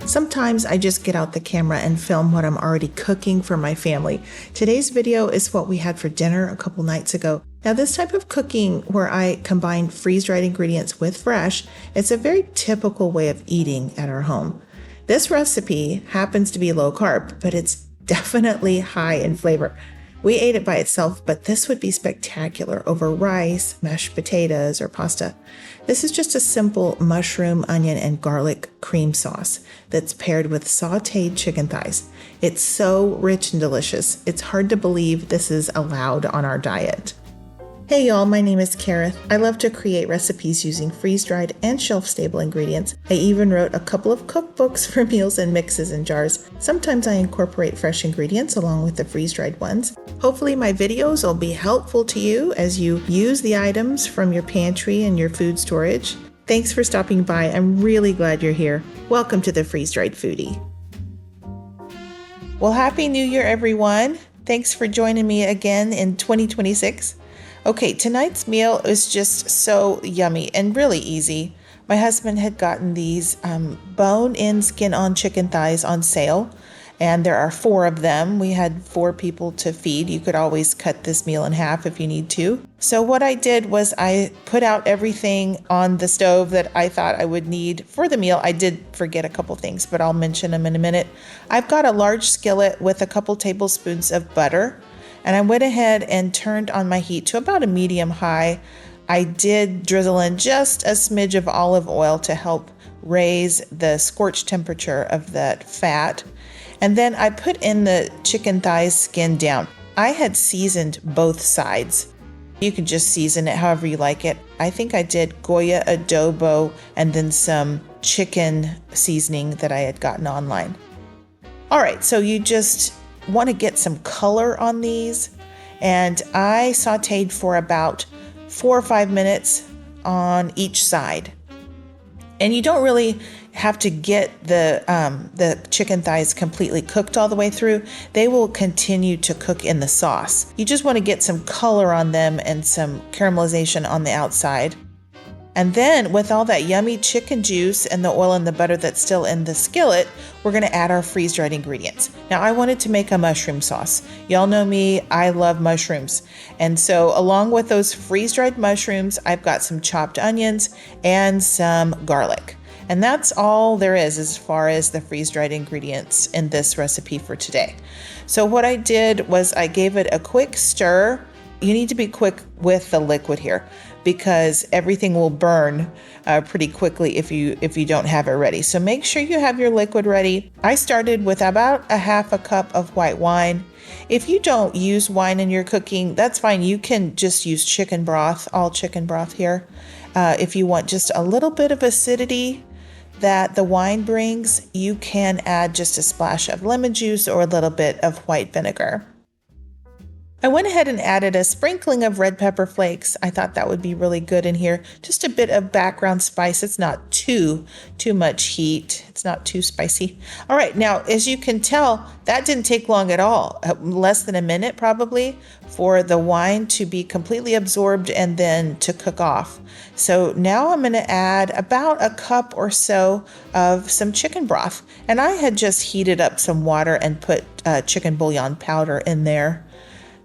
Sometimes I just get out the camera and film what I'm already cooking for my family. Today's video is what we had for dinner a couple nights ago. Now, this type of cooking where I combine freeze-dried ingredients with fresh, it's a very typical way of eating at our home. This recipe happens to be low carb, but it's definitely high in flavor. We ate it by itself, but this would be spectacular over rice, mashed potatoes, or pasta. This is just a simple mushroom, onion, and garlic cream sauce that's paired with sauteed chicken thighs. It's so rich and delicious. It's hard to believe this is allowed on our diet. Hey y'all, my name is Kareth. I love to create recipes using freeze-dried and shelf-stable ingredients. I even wrote a couple of cookbooks for meals and mixes in jars. Sometimes I incorporate fresh ingredients along with the freeze-dried ones. Hopefully my videos will be helpful to you as you use the items from your pantry and your food storage. Thanks for stopping by. I'm really glad you're here. Welcome to the Freeze-Dried Foodie. Well, Happy New Year, everyone. Thanks for joining me again in 2026. Okay, tonight's meal is just so yummy and really easy. My husband had gotten these bone-in, skin-on chicken thighs on sale, and there are 4 of them. We had 4 people to feed. You could always cut this meal in half if you need to. So what I did was I put out everything on the stove that I thought I would need for the meal. I did forget a couple things, but I'll mention them in a minute. I've got a large skillet with a couple tablespoons of butter. And I went ahead and turned on my heat to about a medium high. I did drizzle in just a smidge of olive oil to help raise the scorch temperature of that fat. And then I put in the chicken thighs skin down. I had seasoned both sides. You can just season it however you like it. I think I did Goya adobo and then some chicken seasoning that I had gotten online. All right, so you just want to get some color on these, and I sauteed for about 4 or 5 minutes on each side. And you don't really have to get the chicken thighs completely cooked all the way through. They will continue to cook in the sauce. You just want to get some color on them and some caramelization on the outside. And then with all that yummy chicken juice and the oil and the butter that's still in the skillet, we're going to add our freeze-dried ingredients. Now, I wanted to make a mushroom sauce. Y'all know me, I love mushrooms. And so along with those freeze-dried mushrooms, I've got some chopped onions and some garlic. And that's all there is as far as the freeze-dried ingredients in this recipe for today. So what I did was I gave it a quick stir. You need to be quick with the liquid here, because everything will burn pretty quickly if you don't have it ready. So make sure you have your liquid ready. I started with about a half a cup of white wine. If you don't use wine in your cooking, that's fine. You can just use chicken broth, all chicken broth here. If you want just a little bit of acidity that the wine brings, you can add just a splash of lemon juice or a little bit of white vinegar. I went ahead and added a sprinkling of red pepper flakes. I thought that would be really good in here. Just a bit of background spice. It's not too much heat. It's not too spicy. All right, now as you can tell, that didn't take long at all. Less than a minute probably for the wine to be completely absorbed and then to cook off. So now I'm going to add about a cup or so of some chicken broth. And I had just heated up some water and put chicken bouillon powder in there.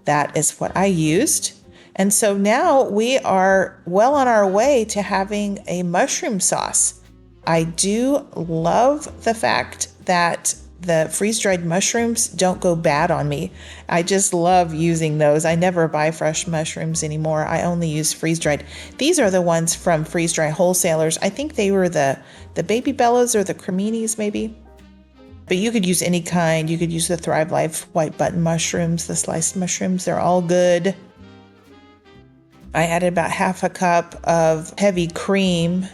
That is what I used. And so now we are well on our way to having a mushroom sauce. I do love the fact that the freeze-dried mushrooms don't go bad on me. I just love using those. I never buy fresh mushrooms anymore. I only use freeze-dried. These are the ones from freeze-dry wholesalers. I think they were the Baby Bellas or the Creminis maybe. But you could use any kind. You could use the Thrivalist white button mushrooms, the sliced mushrooms. They're all good. I added about half a cup of heavy cream.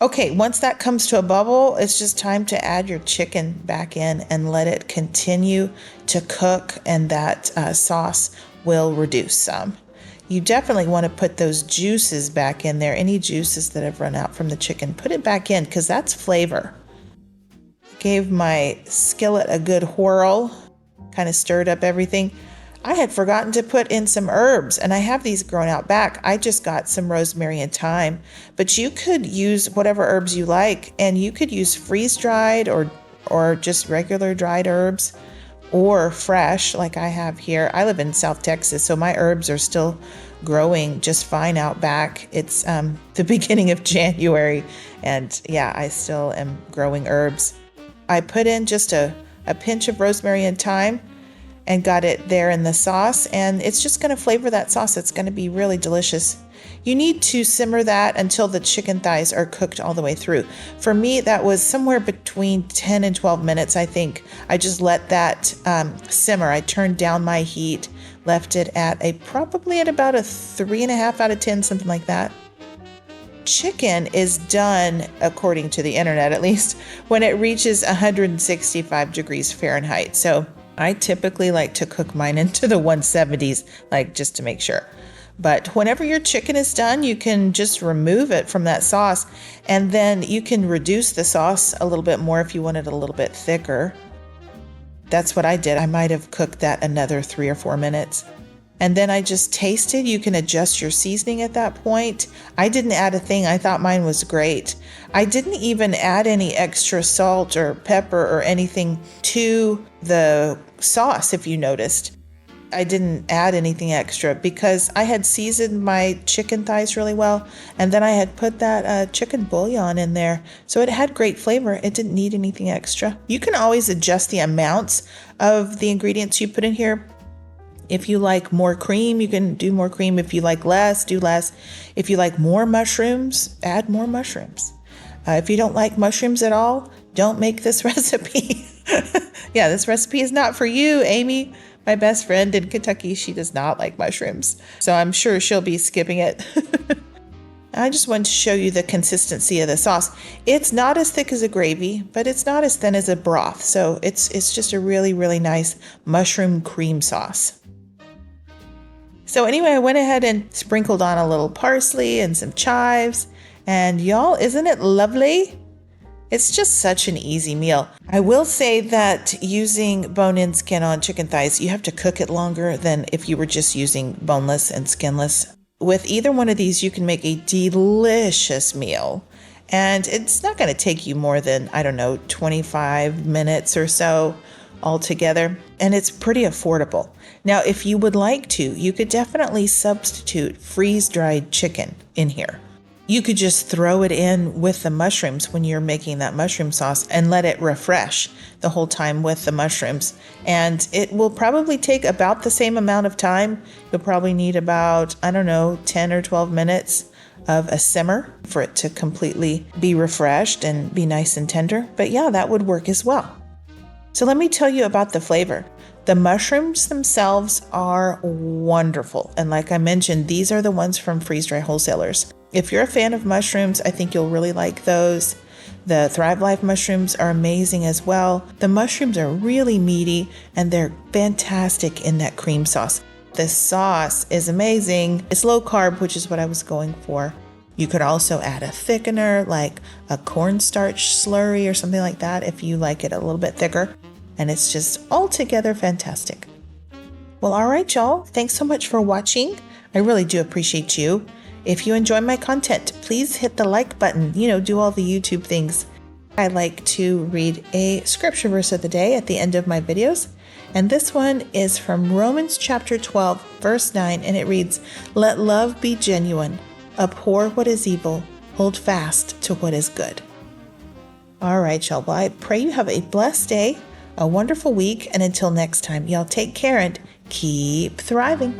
Okay, once that comes to a bubble, it's just time to add your chicken back in and let it continue to cook, and that sauce will reduce some. You definitely want to put those juices back in there. Any juices that have run out from the chicken, put it back in because that's flavor. Gave my skillet a good whirl, kind of stirred up everything. I had forgotten to put in some herbs, and I have these grown out back. I just got some rosemary and thyme, but you could use whatever herbs you like, and you could use freeze-dried or just regular dried herbs, or fresh like I have here. I live in South Texas, so my herbs are still growing just fine out back. It's the beginning of January, and yeah, I still am growing herbs. I put in just a pinch of rosemary and thyme and got it there in the sauce, and it's just going to flavor that sauce. It's going to be really delicious. You need to simmer that until the chicken thighs are cooked all the way through. For me, that was somewhere between 10 and 12 minutes, I think. I just let that simmer. I turned down my heat, left it at probably at about a 3.5 out of 10, something like that. Chicken is done, according to the internet at least, when it reaches 165 degrees Fahrenheit. So I typically like to cook mine into the 170s, like just to make sure. But whenever your chicken is done, you can just remove it from that sauce, and then you can reduce the sauce a little bit more if you want it a little bit thicker. That's what I did. I might have cooked that another 3 or 4 minutes. And then I just tasted. You can adjust your seasoning at that point. I didn't add a thing. I thought mine was great. I didn't even add any extra salt or pepper or anything to the sauce, if you noticed. I didn't add anything extra because I had seasoned my chicken thighs really well, and then I had put that chicken bouillon in there, so it had great flavor. It didn't need anything extra. You can always adjust the amounts of the ingredients you put in here. If you like more cream, you can do more cream. If you like less, do less. If you like more mushrooms, add more mushrooms. If you don't like mushrooms at all, don't make this recipe. Yeah, this recipe is not for you, Amy. My best friend in Kentucky, she does not like mushrooms, so I'm sure she'll be skipping it. I just wanted to show you the consistency of the sauce. It's not as thick as a gravy, but it's not as thin as a broth, so it's just a really, really nice mushroom cream sauce. So anyway, I went ahead and sprinkled on a little parsley and some chives, and y'all, isn't it lovely? It's just such an easy meal. I will say that using bone-in skin on chicken thighs, you have to cook it longer than if you were just using boneless and skinless. With either one of these, you can make a delicious meal. And it's not going to take you more than, 25 minutes or so altogether. And it's pretty affordable. Now, if you would like to, you could definitely substitute freeze-dried chicken in here. You could just throw it in with the mushrooms when you're making that mushroom sauce and let it refresh the whole time with the mushrooms. And it will probably take about the same amount of time. You'll probably need about, 10 or 12 minutes of a simmer for it to completely be refreshed and be nice and tender. But yeah, that would work as well. So let me tell you about the flavor. The mushrooms themselves are wonderful. And like I mentioned, these are the ones from freeze-dry wholesalers. If you're a fan of mushrooms, I think you'll really like those. The Thrivalist mushrooms are amazing as well. The mushrooms are really meaty and they're fantastic in that cream sauce. The sauce is amazing. It's low carb, which is what I was going for. You could also add a thickener like a cornstarch slurry or something like that if you like it a little bit thicker. And it's just altogether fantastic. Well, all right, y'all. Thanks so much for watching. I really do appreciate you. If you enjoy my content, please hit the like button, do all the YouTube things. I like to read a scripture verse of the day at the end of my videos. And this one is from Romans chapter 12, verse 9, and it reads, "Let love be genuine, abhor what is evil, hold fast to what is good." All right, y'all. Well, I pray you have a blessed day, a wonderful week, and until next time, y'all take care and keep thriving.